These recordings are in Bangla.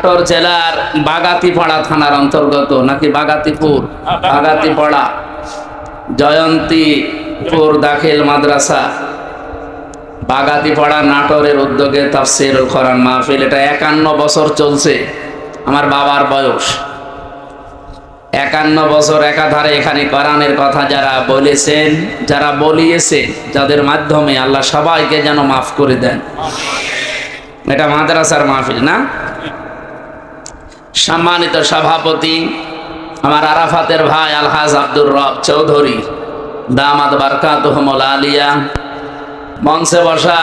নাটোর জেলার বাগাতিপাড়া থানার অন্তর্গত নাকি বাগাতিপুর, বাগাতিপাড়া জয়ন্তীপুর দাখিল মাদ্রাসা, বাগাতিপাড়া নাটোরের উদ্যোগে তাফসীরুল কোরআন মাহফিল। এটা 51 বছর চলছে। আমার বাবার বয়স 51 বছর একাধারে এখানে কোরআনের কথা যারা বলেছেন, যারা বলিয়েছেন, যাদের মাধ্যমে আল্লাহ সবাইকে যেন মাফ করে দেন। এটা মাদ্রাসার মাহফিল না? সম্মানিত সভাপতি আমার আরাফাতের ভাই আলহাজ আব্দুর রব চৌধুরী দামাত বারকাতুহুমুল আলিয়া, মঞ্চে বসা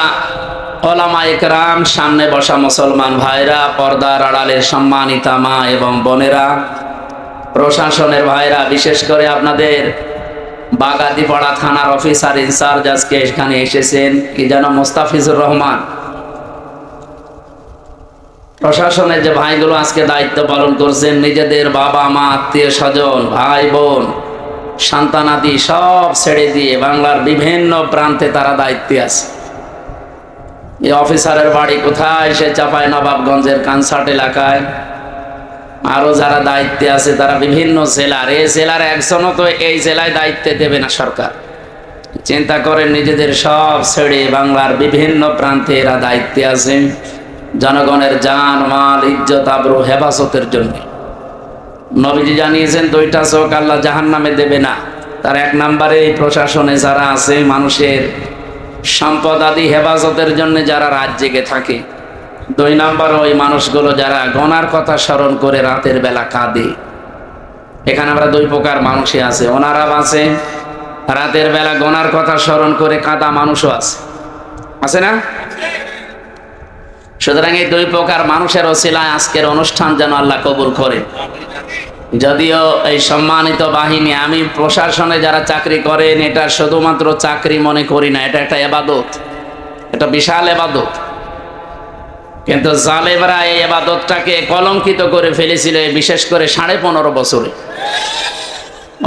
ওলামা ইকরাম, সামনে বসা মুসলমান ভাইরা, পর্দার আড়ালের সম্মানিতা মা এবং বোনেরা, প্রশাসনের ভাইরা, বিশেষ করে আপনাদের বাগাতিপাড়া থানার অফিসার ইনচার্জ আজকে এখানে এসেছেন, কি যেন মোস্তাফিজুর রহমান। প্রশাসনের যে ভাইগুলো আজকে দায়িত্ব পালন করছেন, নিজেদের বাবা মা, আত্মীয় স্বজন, ভাই বোন, সন্তানাদি সব ছেড়ে দিয়ে বাংলার বিভিন্ন প্রান্তে তারা দায়িত্বে আছে। এই অফিসারের বাড়ি কোথায়? সে চাঁপাইনবাবগঞ্জের কানসাট এলাকায়। আরো যারা দায়িত্বে আছে তারা বিভিন্ন জেলার, এই জেলার একজনও তো এই জেলায় দায়িত্বে দেবে না সরকার। চিন্তা করেন, নিজেদের সব ছেড়ে বাংলার বিভিন্ন প্রান্তে এরা দায়িত্বে আছে জনগণের জান মাল ইজ্জত আবরু হেফাজতের জন্য। নবীজি জানিয়েছেন 2টা চোখ আল্লাহ জাহান্নামে দেবে না। তার 1 নম্বরে এই প্রশাসনে যারা আছে, মানুষের সম্পদ আদি হেফাজতের জন্য যারা রাত জেগে থাকে। 2 নম্বর ওই মানুষগুলো যারা গনার কথা স্মরণ করে রাতের বেলা কাঁদে। এখানে আমরা 2 প্রকার মানুষই আছে। ওনারা আছে রাতের বেলা গনার কথা স্মরণ করে কাঁদা মানুষও আছে, আছে না? সুতরাং এই 2 প্রকার মানুষের ওসিলায় আজকের অনুষ্ঠান যেন আল্লাহ কবুল করে। যদিও এই সম্মানিত বাহিনী, আমি প্রশাসনে যারা চাকরি করেন এটা শুধুমাত্র চাকরি মনে করি না, এটা একটা ইবাদত, এটা বিশাল ইবাদত। কিন্তু জালেমরা এই ইবাদতটাকে কলঙ্কিত করে ফেলেছিল, বিশেষ করে 15.5 বছরে।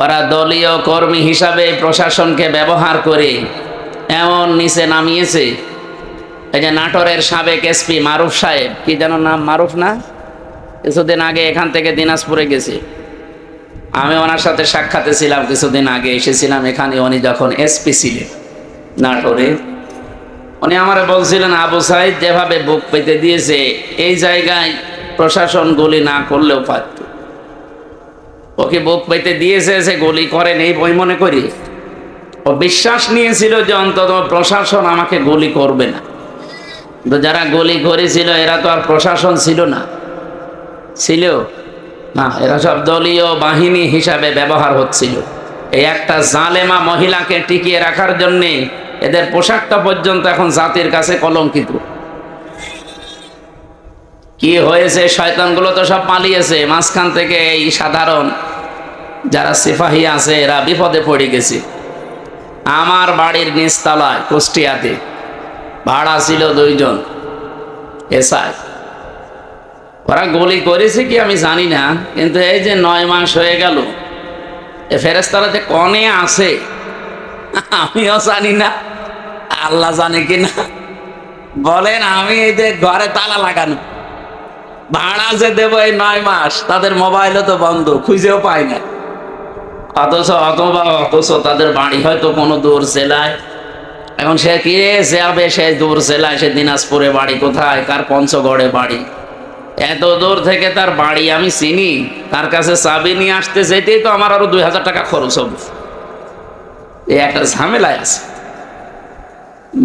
ওরা দলীয় কর্মী হিসাবে প্রশাসনকে ব্যবহার করে এমন নিচে নামিয়েছে। এই যে নাটোরের সাবেক এসপি মারুফ সাহেব, কি যেন নাম, মারুফ না? কিছুদিন আগে এখান থেকে দিনাজপুরে গেছি, আমি ওনার সাথে সাক্ষাতে ছিলাম। কিছুদিন আগে এসেছিলাম এখানে, উনি যখন এসপি ছিলেন নাটোরে। উনি আমারে বলছিলেন, আবু সাইদ যেভাবে বুক পেতে দিয়েছে, এই জায়গায় প্রশাসন গুলি না করলেও পারত। ওকে বুক পেতে দিয়েছে, সে গুলি করেন এই বই মনে করি। ও বিশ্বাস নিয়েছিল যে অন্তত প্রশাসন আমাকে গুলি করবে না। তো যারা গুলি করেছিল এরা তো আর প্রশাসন ছিল না, ছিল না, এরা সব দলীয় বাহিনী হিসাবে ব্যবহার হচ্ছিল। এই একটা জালেমা মহিলাকে টিকিয়ে রাখার জন্যে এদের পোশাকটা পর্যন্ত এখন জাতির কাছে কলঙ্কিত। কি হয়েছে? শয়তানগুলো তো সব পালিয়েছে, মাঝখান থেকে এই সাধারণ যারা সিপাহী আছে এরা বিপদে পড়ে গেছে। আমার বাড়ির নিচতলায় কুষ্টিয়াতে ভাড়া ছিল 2 জন এসআই। ওরা গুলি করেছে কি আমি জানি না, কিন্তু এই যে 9 মাস হয়ে গেল, এ ফেরেশতারা যে কনে আছে আমিও জানি না, আল্লাহ জানে কিনা। বলেন, আমি এই যে ঘরে তালা লাগানো, ভাড়া যে দেব এই 9 মাস, তাদের মোবাইলও তো বন্ধ, খুঁজেও পাই না। অথচ তাদের বাড়ি হয়তো কোনো দূর জেলায়। এখন সে কি যাবে, সে দূর জেলায়, সে দিনাজপুরে বাড়ি, কোথায় কার পঞ্চগড়ে বাড়ি, এত দূর থেকে তার বাড়ি আমি চিনি, তার কাছে চাবি নিয়ে আসতে যেতেই তো আমার আরো 2000 টাকা খরচ হবে। এই একটা ঝামেলায় আছে।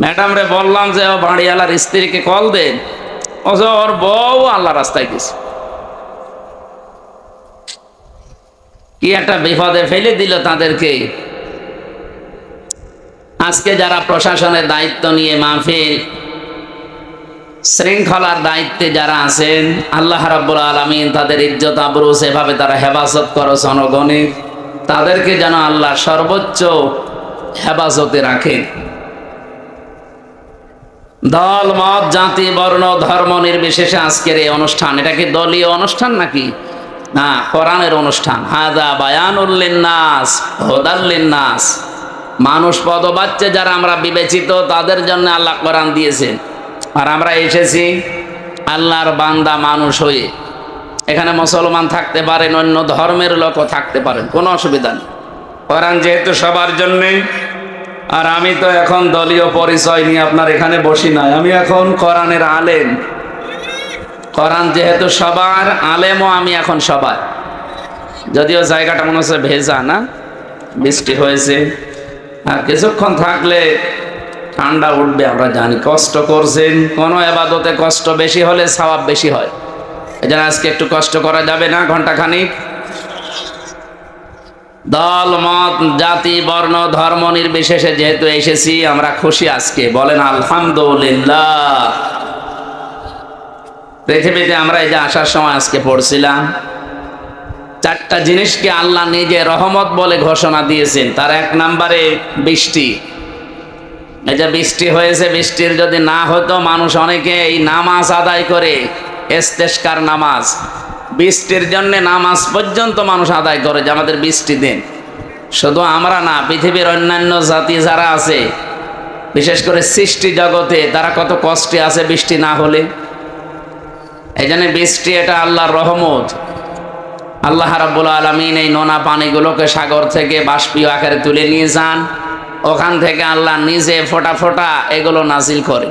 ম্যাডাম রে বললাম যে ও বাড়িওয়ালার স্ত্রীকে কল দেন, ওর বউ আল্লাহ রাস্তায় গেছে। কি একটা বিপদে ফেলে দিল তাদেরকে। আজকে যারা প্রশাসনের দায়িত্ব নিয়ে মাহফিল শৃঙ্খলার দায়িত্বে যারা আছেন, আল্লাহ রাব্বুল আলামিন তাদের ইজ্জত আবরু সেভাবে তারা হেফাজত করো জনগণের, তাদেরকে যেন আল্লাহ সর্বোচ্চ হেফাজতে রাখেন। দল মত জাতি বর্ণ ধর্ম নির্বিশেষে আজকের এই অনুষ্ঠান, এটা কি দলীয় অনুষ্ঠান নাকি? না, কোরআনের অনুষ্ঠান। হাযা বায়ানুল লিন্নাস হুদাল লিন্নাস। মানুষ পদবাচ্চা যারা আমরা বিবেচিত, তাদের জন্য আল্লাহ কোরআন দিয়েছেন। আর আমরা এসেছি আল্লাহর বান্দা মানুষ হয়ে, এখানে মুসলমান থাকতে পারেন, অন্য ধর্মের লোকও থাকতে পারেন, কোনো অসুবিধা নেই। কোরআন যেহেতু সবার জন্যে, আর আমি তো এখন দলীয় পরিচয় নিয়ে আপনার এখানে বসি নাই, আমি এখন কোরআনের আলেম। কোরআন যেহেতু সবার, আলেমও আমি এখন সবার। যদিও জায়গাটা মনে হচ্ছে ভেজা, না বৃষ্টি হয়েছে, আর কিছুক্ষণ থাকলে ঠান্ডা উঠবে, আমরা জানি। কষ্ট করছেন, কোনো এবাদতে কষ্ট বেশি হলে সওয়াব বেশি হয়। এই জন্য আজকে একটু কষ্ট করা যাবে না, ঘন্টাখানিক। দল মত জাতি বর্ণ ধর্ম নির্বিশেষে যেহেতু এসেছি, আমরা খুশি আজকে, বলেন আলহামদুলিল্লাহ। পৃথিবীতে আমরা এই যে আসার সময় আজকে পড়ছিলাম, চারটা জিনিসকে আল্লাহ নিজে রহমত বলে ঘোষণা দিয়েছেন। তার এক নম্বরে বৃষ্টি। এই যে বৃষ্টি হয়েছে, বৃষ্টির যদি না হতো, মানুষ অনেকে এই নামাজ আদায় করে, ইস্তেসকার নামাজ, বৃষ্টির জন্য নামাজ পর্যন্ত মানুষ আদায় করে যে আমাদের বৃষ্টি দেন। শুধু আমরা না, পৃথিবীর অন্যান্য জাতি যারা আছে, বিশেষ করে সৃষ্টি জগতে, তারা কত কষ্টে আছে বৃষ্টি না হলে। এই জন্য বৃষ্টি এটা আল্লাহর রহমত। আল্লাহ রাব্বুল আলামিন এই নোনা পানিগুলোকে সাগর থেকে বাষ্পীয় আকারে তুলে নিয়ে যান, ওখান থেকে আল্লাহ নিজে ফোঁটা ফোঁটা এগুলো নাজিল করে।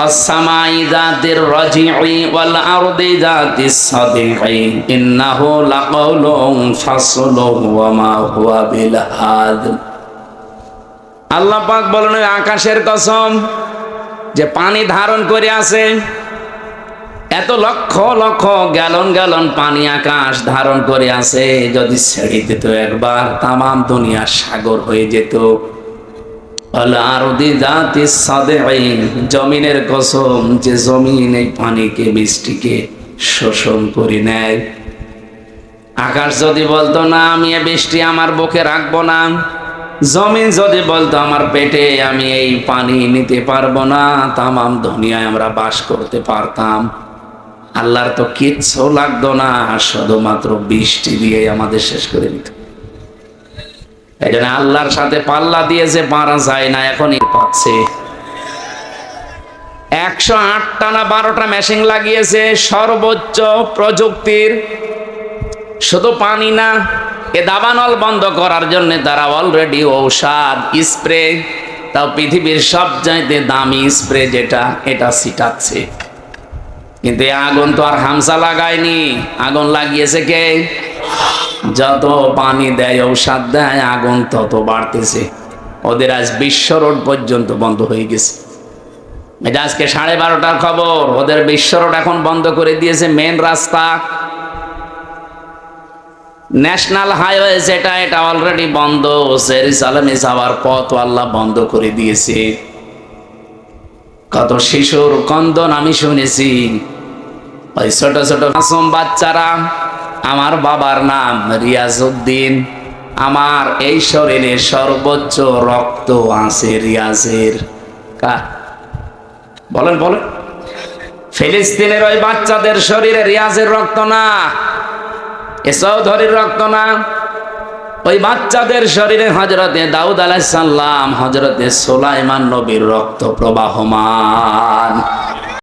আসসামাই যাতির রাজিই ওয়াল আরদি যাতিস সাদিই ইন্নাহু লাকাউলুন ফাসলুন ওয়া মা হুয়া বিল হাযল। আল্লাহ পাক বলেন, আকাশের কসম যে পানি ধারণ করে আছে, এত লক্ষ লক্ষ গ্যালন গ্যালন পানি আকাশ ধারণ করে আছে, যদি ছেড়ে দিত একবার, তামাম দুনিয়া সাগর হয়ে যেত। জমিনের কসম যে জমিন এই পানিকে, বৃষ্টিকে শোষণ করে নেয়। আকাশ যদি বলতো না, আমি এ বৃষ্টি আমার বুকে রাখবো না, জমিন যদি বলতো আমার পেটে আমি এই পানি নিতে পারবো না, তামাম দুনিয়ায় আমরা বাস করতে পারতাম। আল্লাহর তো কিচ্ছু লাগতো না, শুধুমাত্র বৃষ্টি দিয়ে আমাদের শেষ করে দিত। এই জন্য আল্লাহর সাথে পাল্লা দিয়েছে, পারা যায় না, এখনই পাচ্ছে। 108টা না 12টা মেশিন লাগিয়েছে, সর্বোচ্চ প্রযুক্তির। শুধু পানি না, এ দাবানল বন্ধ করার জন্য তারা অলরেডি ঔষধ স্প্রে, তাও পৃথিবীর সবচাইতে দামি স্প্রে যেটা, এটা ছিটাচ্ছে। কিন্তু আগুন তো আর হামসা লাগায়নি, আগুন লাগিয়েছে কে? যত পানি দেয়, ঔষধ দেয়, আগুন তত বাড়তেছে। ওদের আজ বিশ্ব রোড পর্যন্ত বন্ধ হয়ে গেছে। এটা আজকে 12:30টার খবর। ওদের বিশ্ব রোড এখন বন্ধ করে দিয়েছে, মেন রাস্তা ন্যাশনাল হাইওয়ে যেটা, এটা অলরেডি বন্ধ। জেরুজালেমে যাওয়ার পথ আল্লাহ বন্ধ করে দিয়েছে। কত শিশুর কন্দন আমি শুনেছি, ওই ছোট ছোট মাসুম বাচ্চারা। আমার বাবার নাম রিয়াজউদ্দিন, আমার এই শরীরে সর্বোচ্চ রক্ত আছে রিয়াজের। বলেন বলেন, ফিলিস্তিনের ওই বাচ্চাদের শরীরে রিয়াজের রক্ত না, এ চৌধুরীর রক্ত না, ওই বাচ্চাদের শরীরে হযরতে দাউদ আলাইহিস সালাম, হযরতে সুলাইমান নবীর রক্ত প্রবাহমান।